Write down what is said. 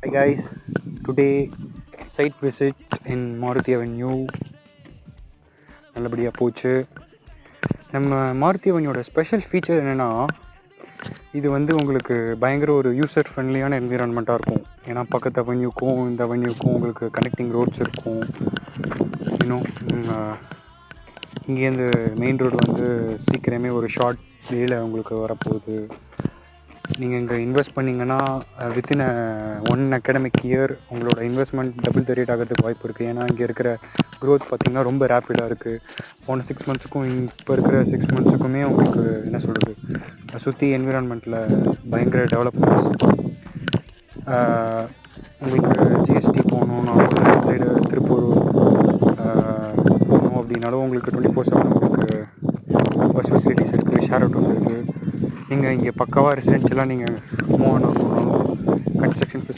Hi guys, today site visit in Maruti Avenue நல்லபடியாக போச்சு. நம்ம மாருதி அவென்யூட ஸ்பெஷல் ஃபீச்சர் என்னென்னா, இது வந்து உங்களுக்கு பயங்கர ஒரு யூசர் ஃப்ரெண்ட்லியான என்விரான்மெண்ட்டாக இருக்கும். ஏன்னா பக்கத்து அவென்யூக்கும் இந்த அவென்யூக்கும் உங்களுக்கு கனெக்டிங் ரோட்ஸ் இருக்கும். இன்னும் இங்கேருந்து மெயின் ரோடு வந்து சீக்கிரமே ஒரு ஷார்ட் வேல உங்களுக்கு வரப்போகுது. நீங்கள் இங்கே இன்வெஸ்ட் பண்ணிங்கன்னா வித்தின் 1 அகாடமிக் இயர் உங்களோட இன்வெஸ்ட்மெண்ட் டபுள் த ரேட் ஆகிறதுக்கு வாய்ப்பு இருக்குது. ஏன்னா இங்கே இருக்கிற க்ரோத் பார்த்திங்கன்னா ரொம்ப ரேப்பிடாக இருக்குது. போன 6 மந்த்ஸுக்கும் இப்போ இருக்கிற 6 மந்த்ஸுக்குமே உங்களுக்கு என்ன சொல்கிறது, சுற்றி என்விரான்மெண்ட்டில் பயங்கர டெவலப்மெண்ட். உங்களுக்கு ஜிஎஸ்டி போகணும், நான் சைடு திருப்பூர் போகணும் அப்படின்னாலும் உங்களுக்கு 24/7 உங்களுக்கு பஸ் ஃபெசிலிட்டிஸ் இருக்குது, ஷேர் ஆட்டோஸ் இருக்குது. நீங்கள் இங்கே பக்காவாக ரெசிடென்ஷியலாக நீங்கள் மூவ் ஆனாலும் கன்ஸ்ட்ரக்ஷன்